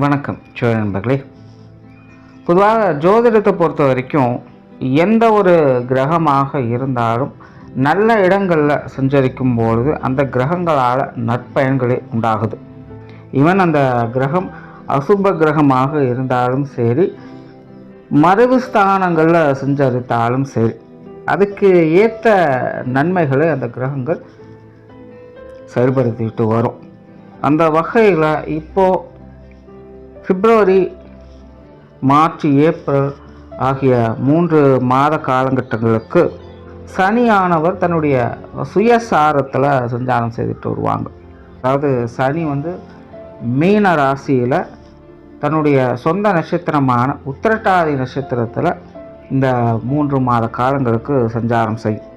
வணக்கம் நண்பர்களே. பொதுவாக ஜோதிடத்தை பொறுத்த வரைக்கும் எந்த ஒரு கிரகமாக இருந்தாலும் நல்ல இடங்களில் சஞ்சரிக்கும் பொழுது அந்த கிரகங்களால் நற்பயன்களே உண்டாகுது. ஈவன் அந்த கிரகம் அசுப கிரகமாக இருந்தாலும் சரி, மறைவு ஸ்தானங்களில் சஞ்சரித்தாலும் சரி, அதுக்கு ஏற்ற நன்மைகளை அந்த கிரகங்கள் செயல்படுத்திட்டு வரும். அந்த வகையில் இப்போது பிப்ரவரி, மார்ச், ஏப்ரல் ஆகிய 3 மாத காலகட்டங்களுக்கு சனியானவர் தன்னுடைய சுயசாரத்தில் சஞ்சாரம் செய்துட்டு வருவாங்க. அதாவது சனி மீன ராசியில் தன்னுடைய சொந்த நட்சத்திரமான உத்திரட்டாதி நட்சத்திரத்தில் இந்த 3 மாத காலங்களுக்கு சஞ்சாரம் செய்யும்.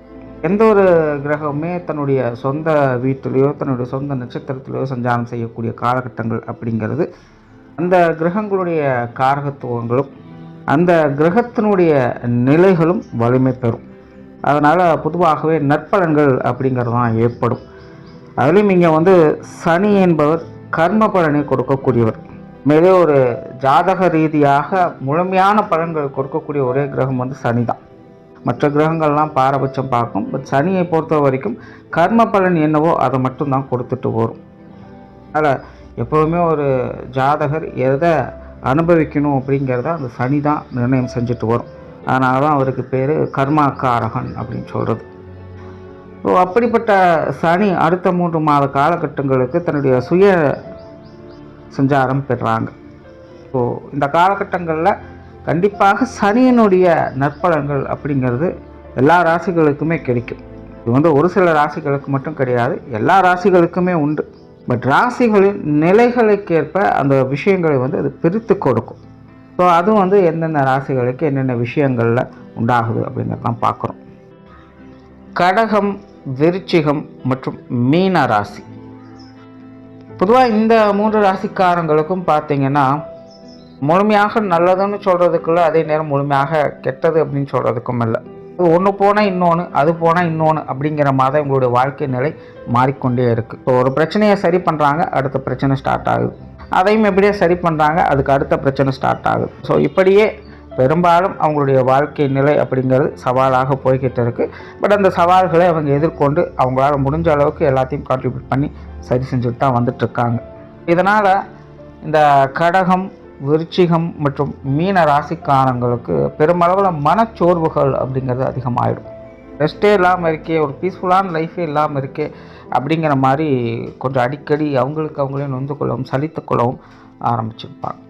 எந்த ஒரு கிரகமே தன்னுடைய சொந்த வீட்டிலேயோ தன்னுடைய சொந்த நட்சத்திரத்திலேயோ சஞ்சாரம் செய்யக்கூடிய காலகட்டங்கள் அப்படிங்கிறது அந்த கிரகங்களுடைய காரகத்துவங்களும் அந்த கிரகத்தினுடைய நிலைகளும் வலிமை பெறும். அதனால் பொதுவாகவே நற்பலன்கள் அப்படிங்கிறது தான் ஏற்படும். அதுலேயும் இங்கே சனி என்பவர் கர்ம பலனை கொடுக்கக்கூடியவர். மேலே ஒரு ஜாதக ரீதியாக முழுமையான பலன்கள் கொடுக்கக்கூடிய ஒரே கிரகம் சனி தான். மற்ற கிரகங்கள்லாம் பாரபட்சம் பார்க்கும். பட் சனியை பொறுத்த வரைக்கும் கர்ம பலன் என்னவோ அதை மட்டும்தான் கொடுத்துட்டு வரும். அதனால் எப்போவுமே ஒரு ஜாதகர் எதை அனுபவிக்கணும் அப்படிங்கிறத அந்த சனி தான் நிர்ணயம் செஞ்சுட்டு வரும். அதனால தான் அவருக்கு பேர் கர்மாக்காரகன் அப்படின்னு சொல்கிறது. ஸோ அப்படிப்பட்ட சனி அடுத்த 3 மாத காலகட்டங்களுக்கு தன்னுடைய சுய சஞ்சாரம் பெறுறாங்க. ஸோ இந்த காலகட்டங்களில் கண்டிப்பாக சனியினுடைய நற்பலன்கள் அப்படிங்கிறது எல்லா ராசிகளுக்குமே கிடைக்கும். இது ஒரு சில ராசிகளுக்கு மட்டும் கிடையாது, எல்லா ராசிகளுக்குமே உண்டு. பட் ராசிகளின் நிலைகளுக்கேற்ப அந்த விஷயங்களை அது பிரித்து கொடுக்கும். ஸோ அதுவும் எந்தெந்த ராசிகளுக்கு என்னென்ன விஷயங்களில் உண்டாகுது அப்படிங்கிறதான் பார்க்குறோம். கடகம், விருச்சிகம் மற்றும் மீன ராசி. பொதுவாக இந்த 3 ராசிக்காரங்களுக்கும் பார்த்திங்கன்னா முழுமையாக நல்லதுன்னு சொல்கிறதுக்குள்ள அதே நேரம் முழுமையாக கெட்டது அப்படின்னு சொல்கிறதுக்கும் இல்லை. ஒன்று போனால் இன்னொன்று, அது போனால் இன்னொன்று அப்படிங்கிற மாதிரி உங்களுடைய வாழ்க்கை நிலை மாறிக்கொண்டே இருக்குது. இப்போ ஒரு பிரச்சனையை சரி பண்ணுறாங்க, அடுத்த பிரச்சனை ஸ்டார்ட் ஆகுது. அதையும் எப்படியே சரி பண்ணுறாங்க, அதுக்கு அடுத்த பிரச்சனை ஸ்டார்ட் ஆகுது. ஸோ இப்படியே பெரும்பாலும் அவங்களுடைய வாழ்க்கை நிலை அப்படிங்கிறது சவாலாக போய்கிட்டு இருக்குது. பட் அந்த சவால்களை அவங்க எதிர்கொண்டு அவங்களால முடிஞ்ச அளவுக்கு எல்லாத்தையும் கான்ட்ரிபியூட் பண்ணி சரி செஞ்சுட்டு தான் வந்துட்டுருக்காங்க. இதனால் இந்த கடகம், விருச்சிகம் மற்றும் மீன ராசிக்காரங்களுக்கு பெருமளவில் மனச்சோர்வுகள் அப்படிங்கிறது அதிகமாகிடும். ரெஸ்ட்டே இல்லாமல் இருக்கே, ஒரு பீஸ்ஃபுல்லான லைஃபே இல்லாமல் இருக்கே அப்படிங்கிற மாதிரி கொஞ்சம் அடிக்கடி அவங்களே நொந்து கொள்ளவும் சலித்து கொள்ளவும் ஆரம்பிச்சிருப்பாங்க.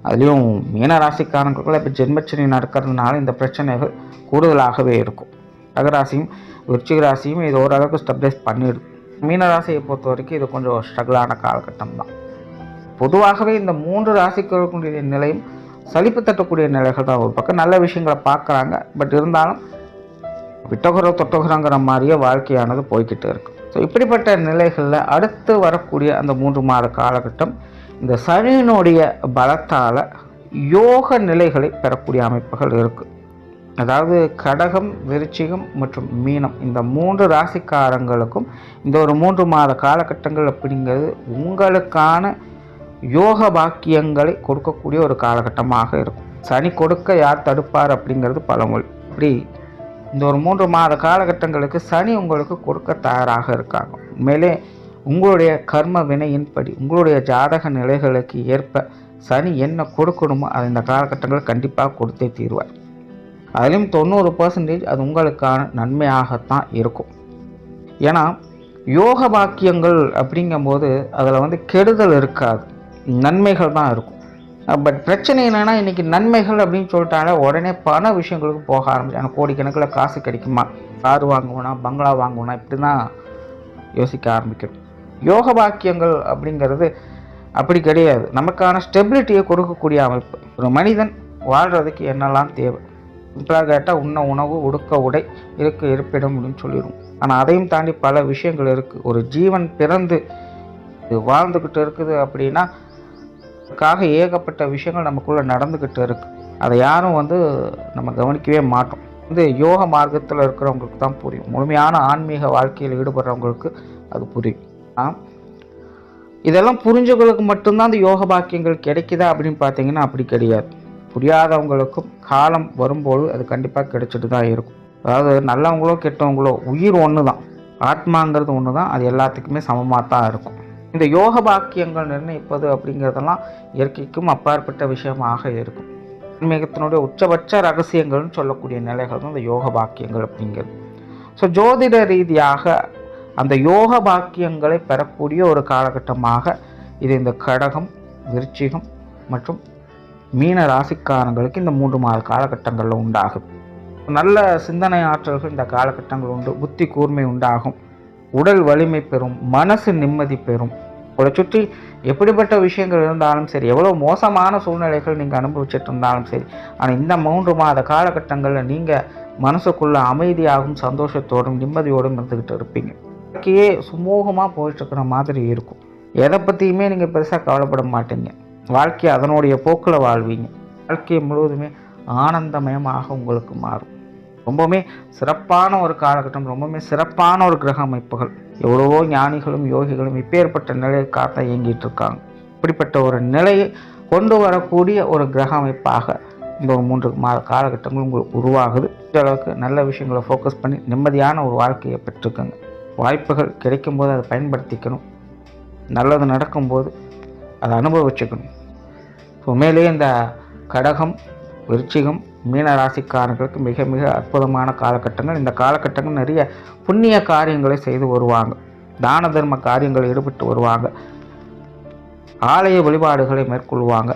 அதுலேயும் மீன ராசிக்காரங்களுக்குள்ள இப்போ ஜென்மச்சனி நடக்கிறதுனால இந்த பிரச்சனைகள் கூடுதலாகவே இருக்கும். கடகராசியும் விருச்சிக ராசியும் இது ஓரளவுக்கு ஸ்டெபிலைஸ் பண்ணிடுது. மீன ராசியை பொறுத்த வரைக்கும் இது கொஞ்சம் ஸ்ட்ரகிளான காலகட்டம் தான். பொதுவாகவே இந்த 3 ராசிகளுடைய நிலையும் சலிப்பு தட்டக்கூடிய நிலைகள் தான். ஒரு பக்கம் நல்ல விஷயங்களை பார்க்குறாங்க, பட் இருந்தாலும் தொட்டகுரங்கிற மாதிரியே வாழ்க்கையானது போய்கிட்டு இருக்கு. ஸோ இப்படிப்பட்ட நிலைகளில் அடுத்து வரக்கூடிய அந்த 3 மாத காலகட்டம் இந்த சனியினுடைய பலத்தால் யோக நிலைகளை பெறக்கூடிய அமைப்புகள் இருக்குது. அதாவது கடகம், விருச்சிகம் மற்றும் மீனம் இந்த 3 ராசிக்காரங்களுக்கும் இந்த ஒரு 3 மாத காலகட்டங்கள் அப்படிங்கிறது உங்களுக்கான யோக பாக்கியங்களை கொடுக்கக்கூடிய ஒரு காலகட்டமாக இருக்கும். சனி கொடுக்க யார் தடுப்பார் அப்படிங்கிறது பழமொழி. அப்படி இந்த ஒரு 3 மாத காலகட்டங்களுக்கு சனி உங்களுக்கு கொடுக்க தயாராக இருக்காங்க. உண்மையிலே உங்களுடைய கர்ம வினையின்படி உங்களுடைய ஜாதக நிலைகளுக்கு ஏற்ப சனி என்ன கொடுக்கணுமோ அதை இந்த காலகட்டங்கள் கண்டிப்பாக கொடுத்தே தீர்வார். அதிலும் 90% அது உங்களுக்கான நன்மையாகத்தான் இருக்கும். ஏன்னா யோக பாக்கியங்கள் அப்படிங்கும்போது அதில் கெடுதல் இருக்காது, நன்மைகள் தான் இருக்கும். பட் பிரச்சனை என்னென்னா இன்றைக்கி நன்மைகள் அப்படின்னு சொல்லிட்டாலே உடனே பண விஷயங்களுக்கு போக ஆரம்பிச்சு. கோடிக்கணக்கில் காசு கிடைக்குமா, கார் வாங்குவோனா, பங்களா வாங்குவோனா, இப்படி தான் யோசிக்க ஆரம்பிக்கணும். யோக பாக்கியங்கள் அப்படிங்கிறது அப்படி கிடையாது. நமக்கான ஸ்டெபிலிட்டியை கொடுக்கக்கூடிய அமைப்பு. ஒரு மனிதன் வாழ்கிறதுக்கு என்னெல்லாம் தேவை, சிம்பிளாக கேட்டால் உண்ண உணவு, உடுக்க உடை, இருக்க இருப்பிடம் அப்படின்னு சொல்லிடுவோம். ஆனால் அதையும் தாண்டி பல விஷயங்கள் இருக்குது. ஒரு ஜீவன் பிறந்து வாழ்ந்துக்கிட்டு இருக்குது அப்படின்னா அதுக்காக ஏகப்பட்ட விஷயங்கள் நமக்குள்ளே நடந்துக்கிட்டு இருக்குது. அதை யாரும் நம்ம கவனிக்கவே மாட்டோம். யோக மார்க்கத்தில் இருக்கிறவங்களுக்கு தான் புரியும். முழுமையான ஆன்மீக வாழ்க்கையில் ஈடுபடுறவங்களுக்கு அது புரியும். இதெல்லாம் புரிஞ்சவங்களுக்கு மட்டும்தான் அந்த யோக பாக்கியங்கள் கிடைக்குதா அப்படின்னு பார்த்தீங்கன்னா அப்படி கிடையாது. புரியாதவங்களுக்கும் காலம் வரும்போது அது கண்டிப்பாக கிடைச்சிட்டு தான் இருக்கும். அதாவது நல்லவங்களோ கெட்டவங்களோ உயிர் ஒன்று தான், ஆத்மாங்கிறது ஒன்று தான், அது எல்லாத்துக்குமே சமமாக தான் இருக்கும். இந்த யோக பாக்கியங்கள் நிர்ணயிப்பது அப்படிங்கிறதெல்லாம் இயற்கைக்கும் அப்பாற்பட்ட விஷயமாக இருக்கும். ஆன்மீகத்தினுடைய உச்சபட்ச ரகசியங்கள்னு சொல்லக்கூடிய நிலைகள் தான் இந்த யோக பாக்கியங்கள் அப்படிங்கிறது. ஸோ ஜோதிட ரீதியாக அந்த யோக பாக்கியங்களை பெறக்கூடிய ஒரு காலகட்டமாக இது இந்த கடகம், விருச்சிகம் மற்றும் மீன ராசிக்காரங்களுக்கு இந்த 3 மாத காலகட்டங்களில் உண்டாகுது. நல்ல சிந்தனை ஆற்றல்கள் இந்த காலகட்டங்கள் உண்டு, புத்தி கூர்மை உண்டாகும், உடல் வலிமை பெறும், மனசு நிம்மதி பெறும். உங்களை சுற்றி எப்படிப்பட்ட விஷயங்கள் இருந்தாலும் சரி, எவ்வளோ மோசமான சூழ்நிலைகள் நீங்கள் அனுபவிச்சுட்டு இருந்தாலும் சரி, ஆனால் இந்த 3 மாத காலகட்டங்களில் நீங்கள் மனசுக்குள்ள அமைதியாகவும் சந்தோஷத்தோடும் நிம்மதியோடும் இருந்துக்கிட்டு இருப்பீங்க. வாழ்க்கையே சுமூகமாக போயிட்டுருக்கிற மாதிரி இருக்கும். எதை பற்றியுமே நீங்கள் பெருசாக கவலைப்பட மாட்டீங்க. வாழ்க்கையை அதனுடைய போக்கில் வாழ்வீங்க. வாழ்க்கையை முழுவதுமே ஆனந்தமயமாக உங்களுக்கு மாறும். ரொம்பவுமே சிறப்பான ஒரு காலகட்டம், ரொம்பவுமே சிறப்பான ஒரு கிரக அமைப்புகள். எவ்வளவோ ஞானிகளும் யோகிகளும் இப்பேற்பட்ட நிலையை காத்த இயங்கிட்டு இருக்காங்க. இப்படிப்பட்ட ஒரு நிலையை கொண்டு வரக்கூடிய ஒரு கிரக அமைப்பாக இந்த ஒரு 3 மாத காலகட்டங்கள் உங்களுக்கு உருவாகுது. இந்த அளவுக்கு நல்ல விஷயங்களை ஃபோக்கஸ் பண்ணி நிம்மதியான ஒரு வாழ்க்கையை பெற்றுக்கோங்க. வாய்ப்புகள் கிடைக்கும்போது அதை பயன்படுத்திக்கணும். நல்லது நடக்கும்போது அதை அனுபவிச்சுக்கணும். உண்மையிலேயே இந்த கடகம், விருச்சிகம், மீன ராசிக்காரர்களுக்கு மிக மிக அற்புதமான காலகட்டங்கள். இந்த காலகட்டங்கள் நிறைய புண்ணிய காரியங்களை செய்து வருவாங்க, தான தர்ம காரியங்களில் ஈடுபட்டு வருவாங்க, ஆலய வழிபாடுகளை மேற்கொள்வாங்க,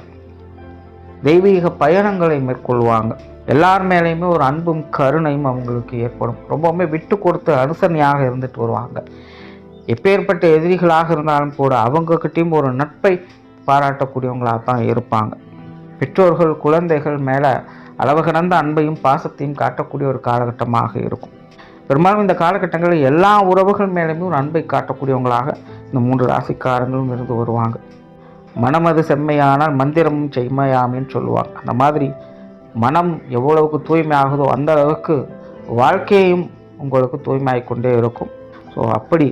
தெய்வீக பயணங்களை மேற்கொள்வாங்க. எல்லார் மேலேயுமே ஒரு அன்பும் கருணையும் அவங்களுக்கு ஏற்படும். ரொம்பவுமே விட்டு கொடுத்து அனுசரணையாக இருந்துட்டு வருவாங்க. எப்பேற்பட்ட எதிரிகளாக இருந்தாலும் கூட அவங்கக்கிட்டையும் ஒரு நட்பை பாராட்டக்கூடியவங்களாக தான் இருப்பாங்க. பெற்றோர்கள் குழந்தைகள் மேலே அளவு கடந்த அன்பையும் பாசத்தையும் காட்டக்கூடிய ஒரு காலகட்டமாக இருக்கும். பெரும்பாலும் இந்த காலகட்டங்களில் எல்லா உறவுகள் மேலேயுமே ஒரு அன்பை காட்டக்கூடியவங்களாக இந்த 3 ராசிக்காரங்களும் இருந்து வருவாங்க. மனமது செம்மையானால் மந்திரமும் செம்மையாமின்னு சொல்லுவாங்க. அந்த மாதிரி மனம் எவ்வளவுக்கு தூய்மையாகுதோ அந்த அளவுக்கு வாழ்க்கையும் உங்களுக்கு தூய்மையாகிக்கொண்டே இருக்கும். ஸோ அப்படி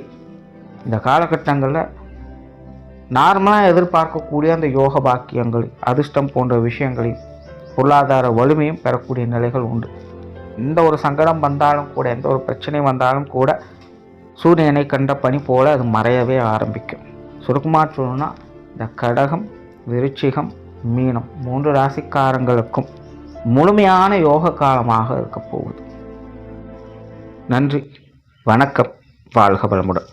இந்த காலகட்டங்களில் நார்மலாக எதிர்பார்க்கக்கூடிய அந்த யோக பாக்கியங்கள், அதிர்ஷ்டம் போன்ற விஷயங்களையும் பொருளாதார வலிமையும் பெறக்கூடிய நிலைகள் உண்டு. எந்த ஒரு சங்கடம் வந்தாலும் கூட, எந்த ஒரு பிரச்சனை வந்தாலும் கூட சூரியனை கண்ட பனி போல அது மறையவே ஆரம்பிக்கும். சுருக்கமாக சொல்லணும்னா இந்த கடகம், விருச்சிகம், மீனம் 3 ராசிக்காரங்களுக்கும் முழுமையான யோக காலமாக இருக்க போகுது. நன்றி, வணக்கம், வாழ்க வளமுடன்.